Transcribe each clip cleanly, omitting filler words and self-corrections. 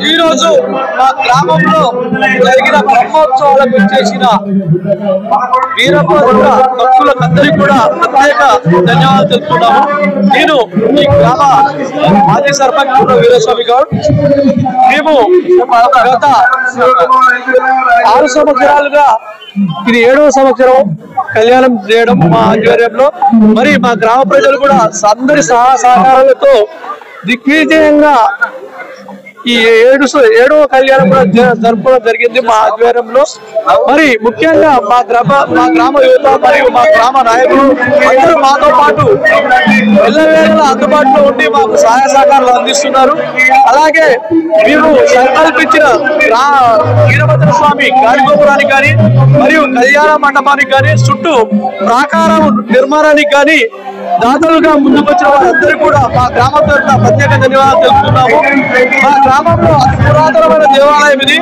ఈ రోజు మా గ్రామంలో జరిగిన బ్రహ్మోత్సవాలకు వచ్చేసిన వీరభద్ర భక్తులందరికీ కూడా ప్రత్యేక ధన్యవాదాలు తెలుపుతున్నాము. నేను ఈ గ్రామ మాజీ సర్పంచ్ వీరస్వామి గౌడ్. మేము గత 6 సంవత్సరాలుగా ఇది 7వ సంవత్సరం కళ్యాణం చేయడం మా ఆధ్వర్యంలో. మరి మా గ్రామ ప్రజలు కూడా అందరి సహకారాలతో దిగ్విజయంగా ఈ 7వ కళ్యాణం కూడా జరుపుకోవడం జరిగింది మా ఆధ్వర్యంలో. మరి ముఖ్యంగా మా గ్రామ యువత మరియు మా గ్రామ నాయకులు అందరూ మాతో పాటు ఎల్లవేళలా అందుబాటులో ఉండి మాకు సహాయ సహకారాలు అందిస్తున్నారు. అలాగే మేము సంకల్పించిన వీరభద్ర స్వామి గాలిగోపురానికి కానీ మరియు కళ్యాణ మండపానికి కానీ చుట్టూ ప్రాకారం నిర్మాణానికి కానీ దాతలుగా ముందుకొచ్చిన వారందరూ కూడా మా గ్రామం తరఫున ప్రత్యేక ధన్యవాదాలు తెలుపుతున్నాము. మా గ్రామంలో అతి పురాతనమైన దేవాలయం ఇది.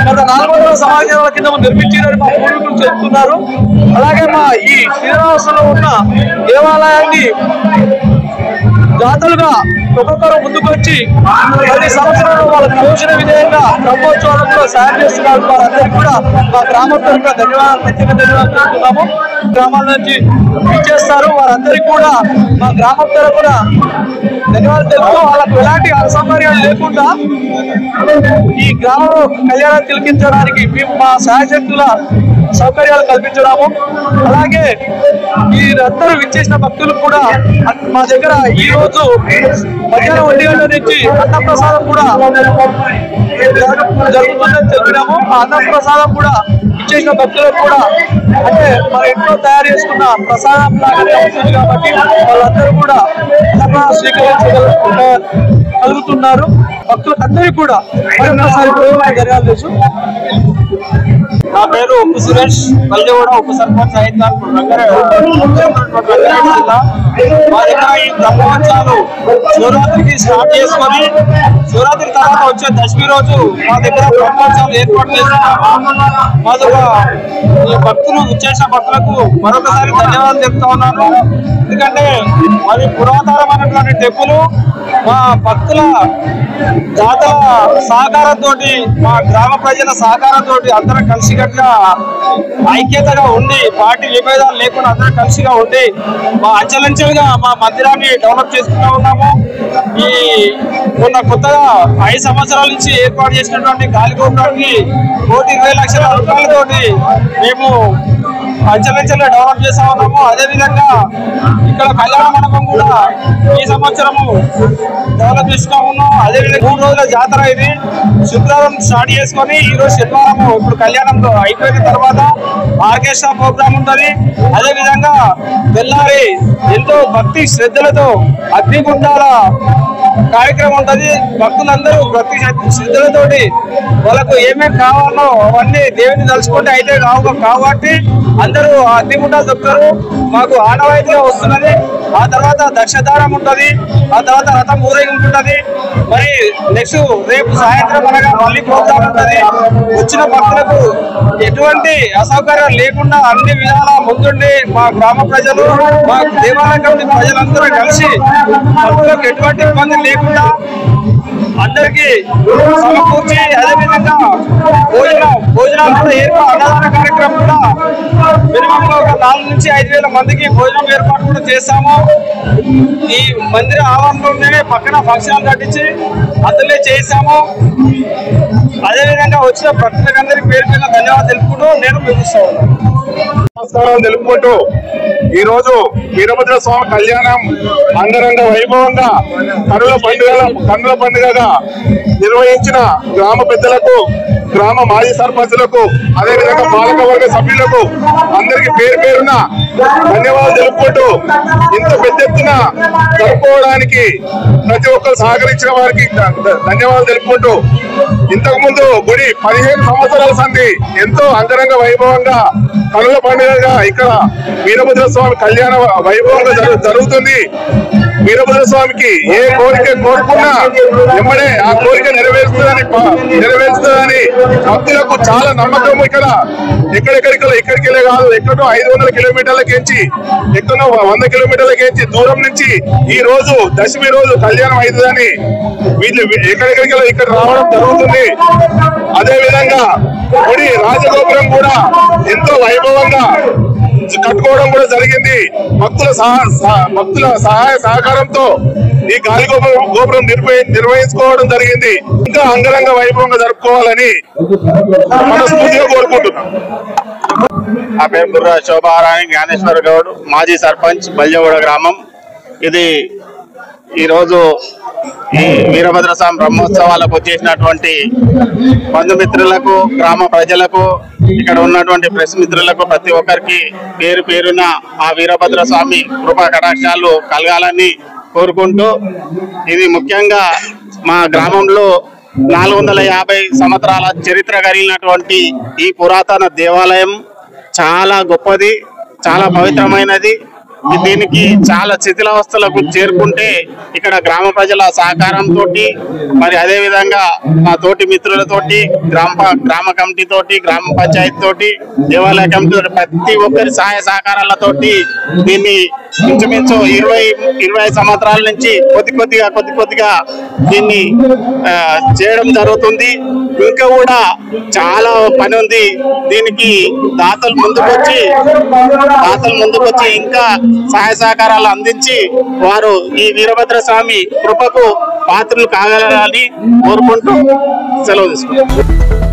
గత 400 సంవత్సరాల కింద నిర్మించారని మా పూర్వీకులు చెప్తున్నారు. అలాగే మా ఈ శ్రీనివాసంలో ఉన్న దేవాలయాన్ని దాతలుగా ఒక్కొక్కరు ముందుకొచ్చి ప్రతి సంవత్సరంలో వాళ్ళకి యోచన విధేయంగా బ్రహ్మోత్సవాలకు సాయం చేస్తున్నారు. వారందరికీ కూడా మా గ్రామం తరఫున ప్రత్యేక ధన్యవాదాలు తెలుపుతున్నాము. గ్రామాల నుంచి ఇచ్చేస్తారు. వారందరికీ కూడా మా గ్రామం తరఫున ధన్యవాదాలు తెలుపుతూ వాళ్ళకు ఎలాంటి అసౌకర్యాలు లేకుండా ఈ గ్రామంలో కళ్యాణం తిలకించడానికి మేము మా సహాయశక్తుల సౌకర్యాలు కల్పించడము. అలాగే వీరందరూ విచ్చేసిన భక్తులు కూడా మా దగ్గర ఈ రోజు మధ్యాహ్నం 1 గంటల నుంచి అన్నప్రసాదం కూడా జరుగుతుందని తెలిపినాము. ఆ అన్నప్రసాదం కూడా ఇచ్చేసిన భక్తులకు కూడా అంటే మన ఇంట్లో తయారు చేసుకున్న ప్రసాదం లాగానే ఉంటుంది కాబట్టి వాళ్ళందరూ కూడా అన్నప్రసాదం స్వీకరించగలుగుతున్నారు. భక్తులకు అందరికీ కూడా మరొకసారి ధన్యవాదాలు తెలుసు. నా పేరు ఉప్పు సురేష్, బల్జగూడ ఉప సర్పంచ్ అయితారు. మా దగ్గర ఈ బ్రహ్మోత్సవాలు శివరాత్రికి స్టార్ట్ చేసుకొని శివరాత్రి తర్వాత వచ్చే దశమి రోజు మా దగ్గర బ్రహ్మోత్సవాలు ఏర్పాటు చేస్తున్నాము. మా దగ్గర ఈ భక్తులు వచ్చేసిన భక్తులకు మరొకసారి ధన్యవాదాలు చెప్తా ఉన్నాను. ఎందుకంటే అది పురాతనమైనటువంటి టెంపుల్. మా భక్తుల దాతల సహకారంతో మా గ్రామ ప్రజల సహకారంతో అందరం కలిసికట్టుగా ఐక్యతగా ఉండి పార్టీ విభేదాలు లేకుండా అందరం కలిసిగా ఉండి మా అంచెలంచెలుగా మా మందిరాన్ని డెవలప్ చేసుకుంటూ ఉన్నాము. ఈ మొన్న కొత్తగా 5 సంవత్సరాల నుంచి ఏర్పాటు చేసినటువంటి గాలిగోపురానికి 1,20,00,000 రూపాయలతోటి మేము అంచెలంచెలుగా డెవలప్ చేస్తా ఉన్నాము. అదేవిధంగా ఇక్కడ కళ్యాణ మండపం కూడా ఈ సంవత్సరము డెవలప్ చేస్తూ ఉన్నాం. అదేవిధంగా 3 రోజుల జాతర ఇది. శుక్రవారం స్టార్ట్ చేసుకొని ఈరోజు శనివారం ఇప్పుడు కళ్యాణంలో అయిపోయిన తర్వాత ఆర్కెస్ట్రా ప్రోగ్రామ్ ఉంటుంది. అదేవిధంగా తెల్లారి ఎంతో భక్తి శ్రద్ధలతో అగ్నిగుండాల కార్యక్రమం ఉంటుంది. భక్తులందరూ భక్తి శ్రద్ధలతోటి వాళ్ళకు ఏమేమి కావాలో అవన్నీ దేవుని తలుచుకుంటే అయితే కాబట్టి అందరూ అగ్నిగుండాలు దొక్కుతారు. మాకు ఆనవాయితీగా వస్తున్నది. ఆ తర్వాత దక్షదానం ఉంటుంది. ఆ తర్వాత రథం ఊరేగింపు ఉంటుంది. మరి నెక్స్ట్ రేపు సాయంత్రం అనగా మళ్ళీ ప్రోగ్రాం ఉంటుంది. వచ్చిన భక్తులకు ఎటువంటి అసౌకర్యం లేకుండా అన్ని విధాలా ముందుండి మా గ్రామ ప్రజలు మా దేవాలయం కమిటీ ప్రజలందరూ కలిసి భక్తులకు ఎటువంటి ఇబ్బంది లేకుండా అందరికీ సమకూర్చి అదేవిధంగా భోజనాలు కూడా అన్నదాన కార్యక్రమం కూడా మినిమం ఒక 4 నుంచి 5,000 మందికి భోజనం ఏర్పాటు కూడా చేస్తాము. ఈ మందిర ఆవరణలోనే పక్కన ఫంక్షన్ హాల్ కట్టించి అందులో చేసాము. అదేవిధంగా వచ్చిన భక్తులందరికీ పేరు పేరున ధన్యవాదాలు తెలుపుకుంటూ నేను ముగిస్తా ఉన్నాను. నమస్కారం తెలుపుకుంటూ ఈరోజు వీరభద్ర స్వామి కళ్యాణం అంగరంగ వైభవంగా కన్నుల పండుగగా నిర్వహించిన గ్రామ పెద్దలకు, గ్రామ మాజీ సర్పంచులకు, అదేవిధంగా పాలకవర్గ సభ్యులకు అందరికీ పేరు పేరున ధన్యవాదాలు తెలుపుకుంటూ ఇంత పెద్ద ఎత్తున జరుపుకోవడానికి ప్రతి ఒక్కరు సహకరించిన వారికి ధన్యవాదాలు తెలుపుకుంటూ ఇంతకు ముందు గుడి 15 సంవత్సరాల సంధి ఎంతో అంగరంగ వైభవంగా కనుల పండుగగా ఇక్కడ వీరభద్ర స్వామి కళ్యాణ వైభవంగా జరుగుతుంది. వీరభద్ర స్వామికి ఏ కోరిక కోరుకున్నా వెంబడే ఆ కోరిక నెరవేరుస్తుందని భక్తులకు చాలా నమ్మకం. ఇక్కడికెళ్ళే కాదు, ఎక్కడో 500 కిలోమీటర్లకేంచి ఎక్కడో 100 కిలోమీటర్లకేంచి దూరం నుంచి ఈ రోజు దశమి రోజు కళ్యాణం అవుతుందని వీళ్ళు ఎక్కడెక్కడికెళ్ళి ఇక్కడ రావడం జరుగుతుంది. అదే విధంగా గుడి రాజగోపురం కూడా ఎంతో వైభవంగా కట్టుకోవడం కూడా జరిగింది. భక్తుల సహాయ సహకారంతో ఈ గాలి గోపురం నిర్వహించుకోవడం జరిగింది. ఇంకా అంగరంగ వైభవంగా జరుపుకోవాలని మనస్ఫూర్తిగా కోరుకుంటున్నాం. నా పేరు బుర్రా శోభారాణి జ్ఞానేశ్వర గౌడ్, మాజీ సర్పంచ్ బల్యగూడ గ్రామం. ఇది ఈరోజు ఈ వీరభద్ర స్వామి బ్రహ్మోత్సవాలకు వచ్చేసినటువంటి బంధుమిత్రులకు, గ్రామ ప్రజలకు, ఇక్కడ ఉన్నటువంటి ప్రెస్ మిత్రులకు ప్రతి ఒక్కరికి పేరు పేరున ఆ వీరభద్ర స్వామి కృపా కటాక్షాలు కలగాలని కోరుకుంటూ, ఇది ముఖ్యంగా మా గ్రామంలో 450 సంవత్సరాల చరిత్ర కలిగినటువంటి ఈ పురాతన దేవాలయం చాలా గొప్పది, చాలా పవిత్రమైనది. దీనికి చాలా శిథిలావస్థలకు చేరుకుంటే ఇక్కడ గ్రామ ప్రజల సహకారంతో, మరి అదే విధంగా మా తోటి మిత్రులతోటి, గ్రామ కమిటీ తోటి, గ్రామ పంచాయతీ తోటి, దేవాలయ కమిటీ తోటి, ప్రతి ఒక్కరి సహాయ సహకారాలతోటి దీన్ని ఇంచుమించు 20 సంవత్సరాల నుంచి కొద్ది కొద్దిగా దీన్ని చేయడం జరుగుతుంది. ఇంకా కూడా చాలా పని ఉంది. దీనికి దాతలు ముందుకొచ్చి ఇంకా సహాయ సహకారాలు అందించి వారు ఈ వీరభద్ర స్వామి కృపకు పాత్రలు కాగలరని కోరుకుంటూ సెలవు తీసుకుంటారు.